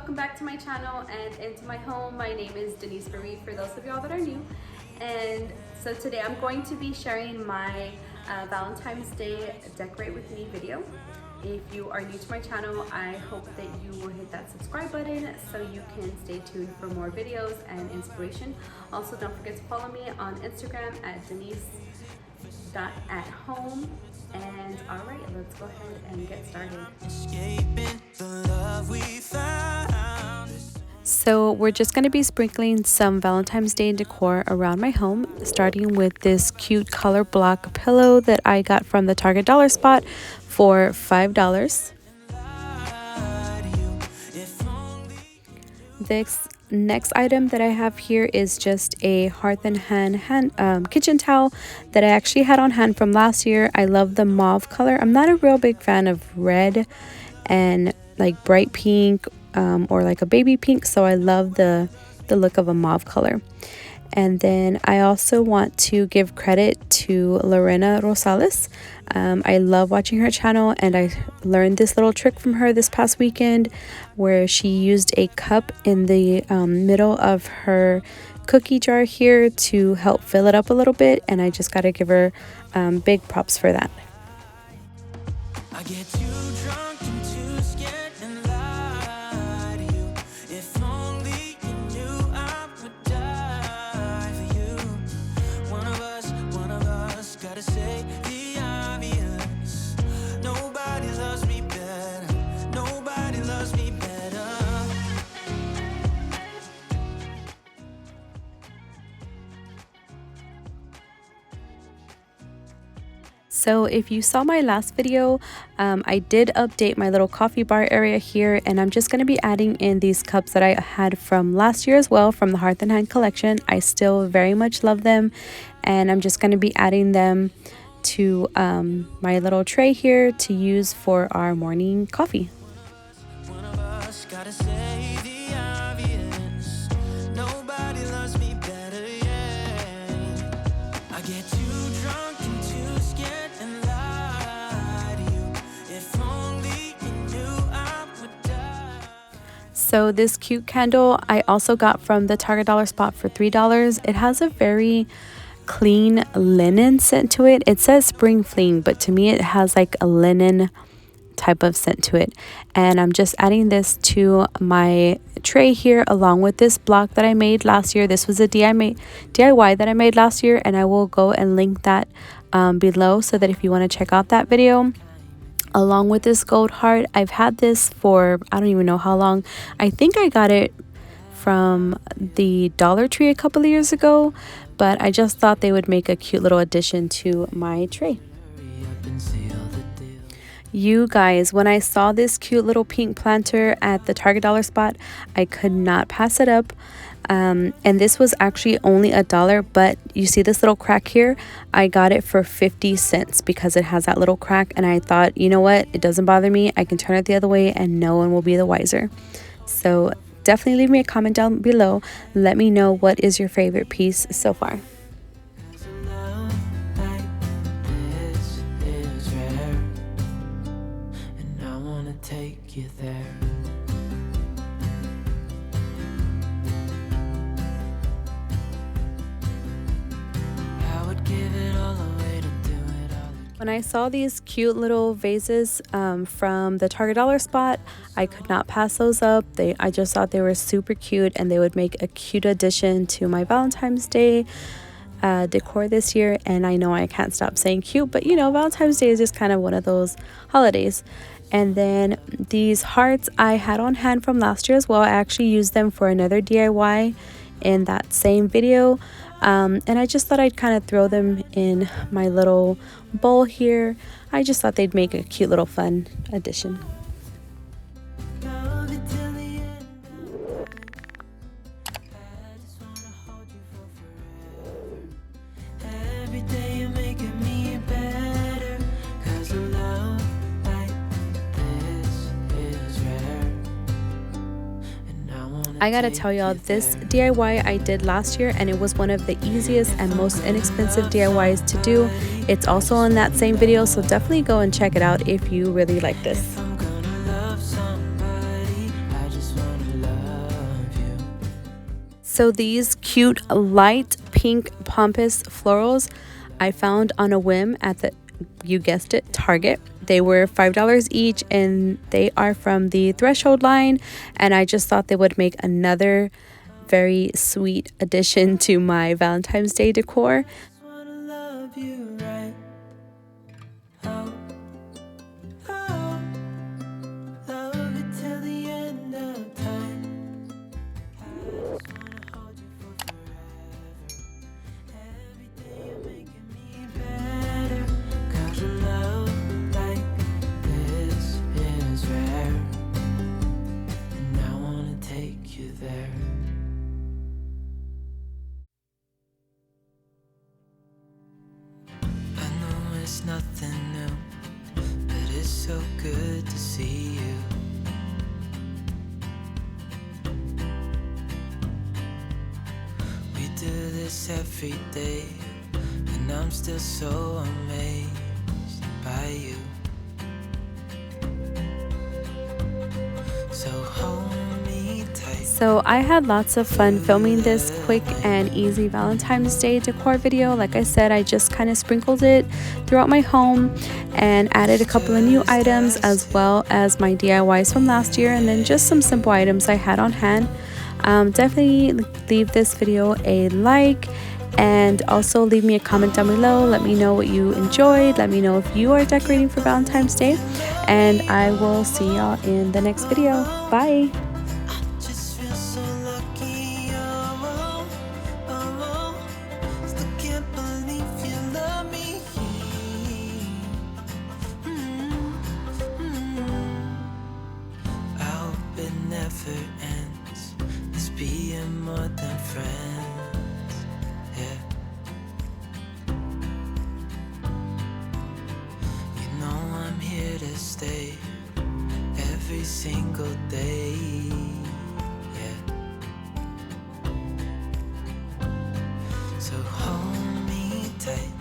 welcome back to my channel and into my home. My name is Denise Marie for those of y'all that are new. And so today I'm going to be sharing my Valentine's Day Decorate With Me video. If you are new to my channel, I hope that you will hit that subscribe button so you can stay tuned for more videos and inspiration. Also, don't forget to follow me on Instagram at denise.athome. And all right, let's go ahead and get started. So we're just going to be sprinkling some Valentine's Day decor around my home, starting with this cute color block pillow that I got from the Target dollar spot for $5. This next item that I have here is just a hearth and hand kitchen towel that I actually had on hand from last year. I love the mauve color. I'm not a real big fan of red and like bright pink or like a baby pink, so I love the look of a mauve color. And then I also want to give credit to Lorena Rosales. I love watching her channel, and I learned this little trick from her this past weekend where she used a cup in the middle of her cookie jar here to help fill it up a little bit, and I just got to give her big props for that. I get too drunk and too scared and lie to you. If only you knew I would die for you. One of us gotta say the obvious. Nobody loves me better. Nobody loves me better. So if you saw my last video, I did update my little coffee bar area here, and I'm just going to be adding in these cups that I had from last year as well, from the Hearth and Hand collection. I still very much love them, and I'm just going to be adding them to my little tray here to use for our morning coffee. One of us gotta say the obvious. Nobody loves me better, yeah. I get too drunk and too scared and lie to you. If only you knew I would die. So this cute candle I also got from the Target dollar spot for $3. It has a very clean linen scent to it. It says spring fling, but to me it has like a linen type of scent to it. And I'm just adding this to my tray here along with this block that I made last year. This was a DIY that I made last year, and I will go and link that below so that if you want to check out that video. Along with this gold heart, I've had this for I don't even know how long. I think I got it from the Dollar Tree a couple of years ago, but I just thought they would make a cute little addition to my tray. You guys, when I saw this cute little pink planter at the Target dollar spot, I could not pass it up. And this was actually only $1, but you see this little crack here? I got it for 50 cents because it has that little crack, and I thought, you know what? It doesn't bother me. I can turn it the other way and no one will be the wiser. So definitely leave me a comment down below. Let me know what is your favorite piece so far. You there. I would give it all away to do it all. When I saw these cute little vases from the Target dollar spot, I could not pass those up. I just thought they were super cute, and they would make a cute addition to my Valentine's Day decor this year. And I know I can't stop saying cute, but you know, Valentine's Day is just kind of one of those holidays. And then these hearts I had on hand from last year as well. I actually used them for another DIY in that same video. And I just thought I'd kind of throw them in my little bowl here. I just thought they'd make a cute little fun addition. I gotta tell y'all, this DIY I did last year, and it was one of the easiest and most inexpensive DIYs to do. It's also on that same video, so definitely go and check it out if you really like this. So these cute light pink pampas florals I found on a whim at the, you guessed it, Target. They were $5 each and they are from the Threshold line, and I just thought they would make another very sweet addition to my Valentine's Day decor. Nothing new, but it's so good to see you. We do this every day, and I'm still so amazed by you. So hold me tight. So I had lots of fun filming this quick and easy Valentine's Day decor video. Like I said, I just kind of sprinkled it throughout my home and added a couple of new items as well as my DIYs from last year, and then just some simple items I had on hand. Definitely leave this video a like and also leave me a comment down below. Let me know what you enjoyed. Let me know if you are decorating for Valentine's Day, and I will see y'all in the next video. Bye. Never ends. Let's be more than friends. Yeah. You know I'm here to stay every single day. Yeah. So hold me tight.